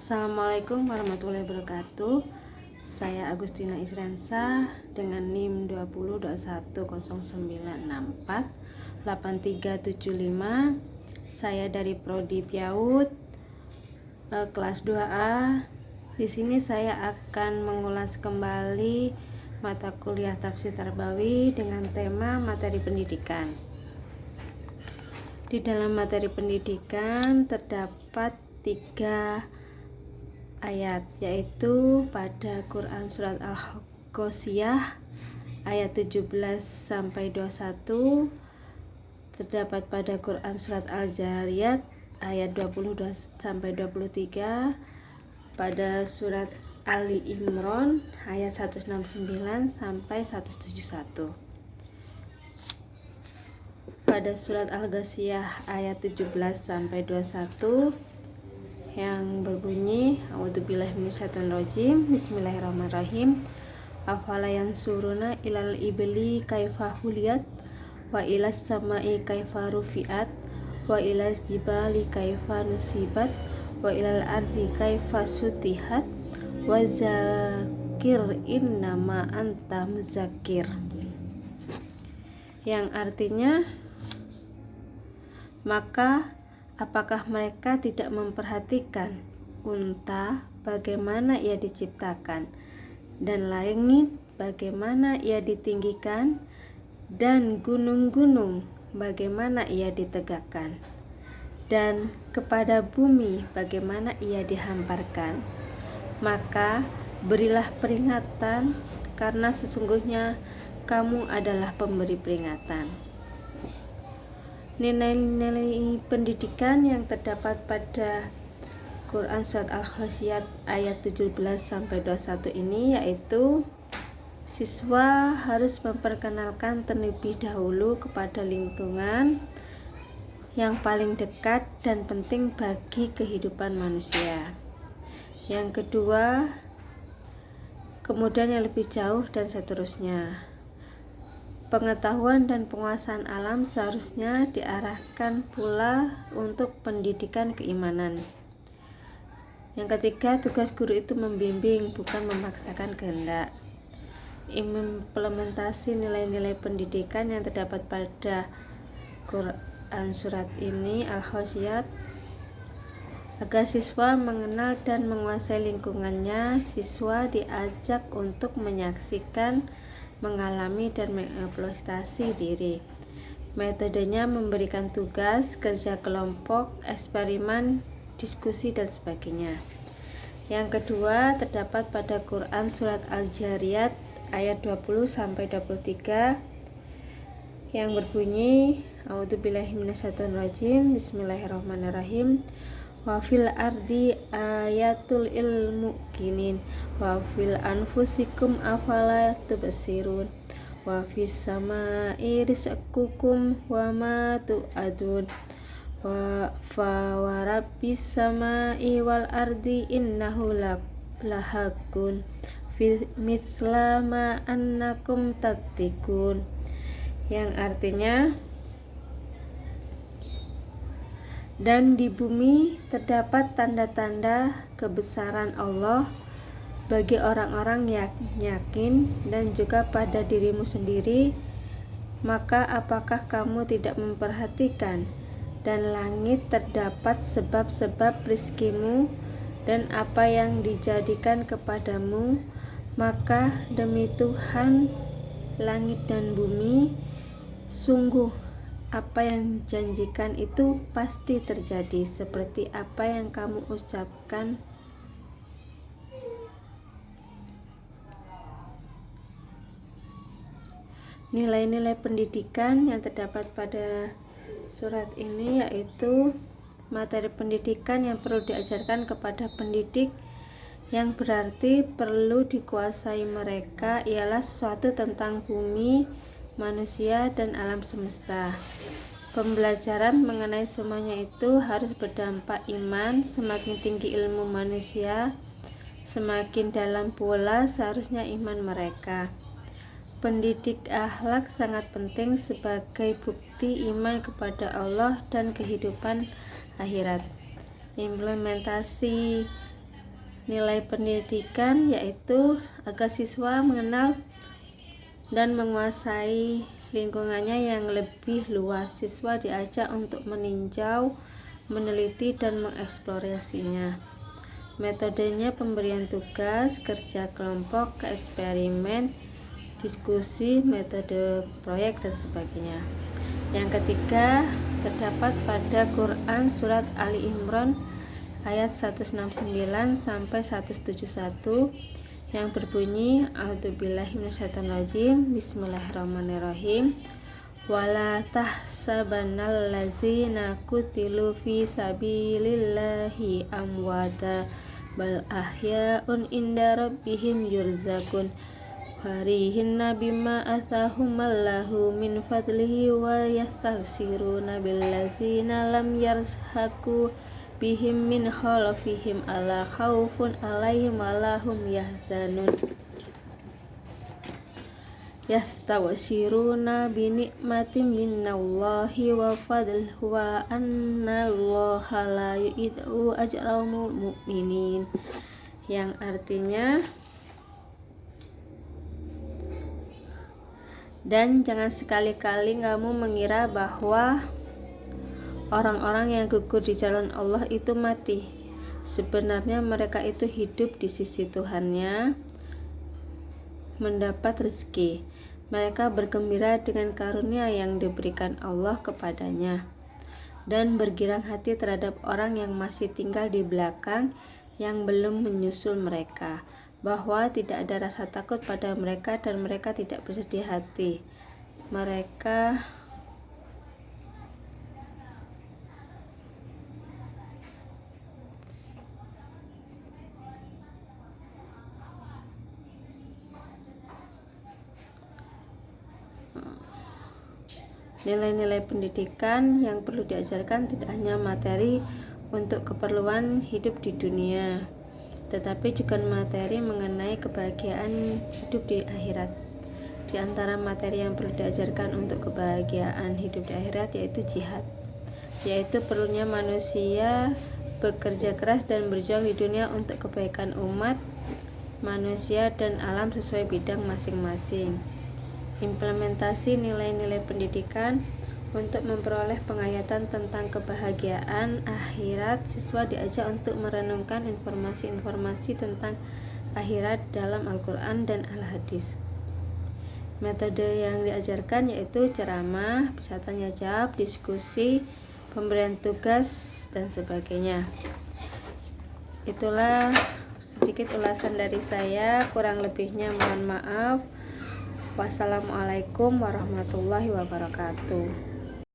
Assalamualaikum warahmatullahi wabarakatuh. Saya Agustina Isrensa dengan NIM 202109648375. Saya dari Prodi PIAUD kelas 2A. Di sini saya akan mengulas kembali mata kuliah Tafsir Tarbawi dengan tema materi pendidikan. Di dalam materi pendidikan terdapat 3 ayat, yaitu pada Quran surat Al-Ghasyiyah ayat 17 sampai 21, terdapat pada Quran surat Al-Zariyat ayat 22 sampai 23, pada surat Ali Imran ayat 169 sampai 171. Pada surat Al-Ghasyiyah ayat 17 sampai 21 yang berbunyi A'udzubillahi minasyaitonirrajim, Bismillahirrahmanirrahim. Afala yansuruna ilal ibli kaifa huliyat wa ilas samai kaifa rufiat wa ilas jibali kaifa nusibat wa ilal ardi kaifa sutihat wa zakir innama anta muzakir, yang artinya, maka apakah mereka tidak memperhatikan unta bagaimana ia diciptakan, dan langit bagaimana ia ditinggikan, dan gunung-gunung bagaimana ia ditegakkan, dan kepada bumi bagaimana ia dihamparkan? Maka berilah peringatan, karena sesungguhnya kamu adalah pemberi peringatan. Nilai-nilai pendidikan yang terdapat pada Quran surat Al-Ghasyiyah ayat 17 sampai 21 ini yaitu siswa harus memperkenalkan terlebih dahulu kepada lingkungan yang paling dekat dan penting bagi kehidupan manusia. Yang kedua, kemudian yang lebih jauh, dan seterusnya. Pengetahuan dan penguasaan alam seharusnya diarahkan pula untuk pendidikan keimanan. Yang ketiga, tugas guru itu membimbing, bukan memaksakan kehendak. Implementasi nilai-nilai pendidikan yang terdapat pada Quran surat ini Al-Ghasyiyah agar siswa mengenal dan menguasai lingkungannya. Siswa diajak untuk menyaksikan, mengalami, dan mengeksploitasi diri. Metodenya memberikan tugas, kerja kelompok, eksperimen, diskusi, dan sebagainya. Yang kedua, terdapat pada Quran surat Al-Zariyat ayat 20 sampai 23 yang berbunyi A'udzubillahi minasyaitonirrajim, Bismillahirrahmanirrahim. Wa fil ardi ayatul ilmuqinin wa fil anfusikum afala tubsirun wa fis samai rizqukum wa ma tu'adun wa fa warabbis samai wal ardi innahu lahakun fi mithla ma annakum tattikun, yang artinya, dan di bumi terdapat tanda-tanda kebesaran Allah bagi orang-orang yang yakin, dan juga pada dirimu sendiri. Maka apakah kamu tidak memperhatikan? Dan langit terdapat sebab-sebab rizkimu dan apa yang dijadikan kepadamu. Maka demi Tuhan langit dan bumi, sungguh apa yang janjikan itu pasti terjadi seperti apa yang kamu ucapkan. Nilai-nilai pendidikan yang terdapat pada surat ini yaitu materi pendidikan yang perlu diajarkan kepada pendidik, yang berarti perlu dikuasai mereka ialah sesuatu tentang bumi, manusia, dan alam semesta. Pembelajaran mengenai semuanya itu harus berdampak iman. Semakin tinggi ilmu manusia, semakin dalam pula seharusnya iman mereka. Pendidik akhlak sangat penting sebagai bukti iman kepada Allah dan kehidupan akhirat. Implementasi nilai pendidikan, yaitu agar siswa mengenal dan menguasai lingkungannya yang lebih luas. Siswa diajak untuk meninjau, meneliti, dan mengeksplorasinya. Metodenya pemberian tugas, kerja kelompok, eksperimen, diskusi, metode proyek, dan sebagainya. Yang ketiga, terdapat pada Quran surat Ali Imran ayat 169 sampai 171 yang berbunyi, A'udzubillahi minasyaitonirrajim, Bismillahirrahmanirrahim. Wala tahsabannal ladzina qutilu fi sabilillahi amwata bal ahya'un inda rabbihim yurzaqun farihinna bima athahumallahu min fadlihi wa yastaghsiruna billazina lam yarhaku bihim min khalafihim ala khaufun alaihim walahum yahzanun yastaghsiruna binikmatin minallahi wa fadl wa annallaha la yu'idhu ajral mu'minin, yang artinya, dan jangan sekali-kali kamu mengira bahwa orang-orang yang gugur di jalan Allah itu mati. Sebenarnya mereka itu hidup di sisi Tuhannya, mendapat rezeki. Mereka bergembira dengan karunia yang diberikan Allah kepadanya, dan bergirang hati terhadap orang yang masih tinggal di belakang yang belum menyusul mereka, bahwa tidak ada rasa takut pada mereka dan mereka tidak bersedih hati. Mereka nilai-nilai pendidikan yang perlu diajarkan tidak hanya materi untuk keperluan hidup di dunia, tetapi juga materi mengenai kebahagiaan hidup di akhirat. Di antara materi yang perlu diajarkan untuk kebahagiaan hidup di akhirat yaitu jihad, yaitu perlunya manusia bekerja keras dan berjuang di dunia untuk kebaikan umat manusia dan alam sesuai bidang masing-masing. Implementasi nilai-nilai pendidikan untuk memperoleh penghayatan tentang kebahagiaan akhirat. Siswa diajak untuk merenungkan informasi-informasi tentang akhirat dalam Al-Quran dan Al-Hadis. Metode yang diajarkan yaitu ceramah, bisa tanya jawab, diskusi, pemberian tugas, dan sebagainya. Itulah sedikit ulasan dari saya, kurang lebihnya mohon maaf. Wassalamualaikum warahmatullahi wabarakatuh.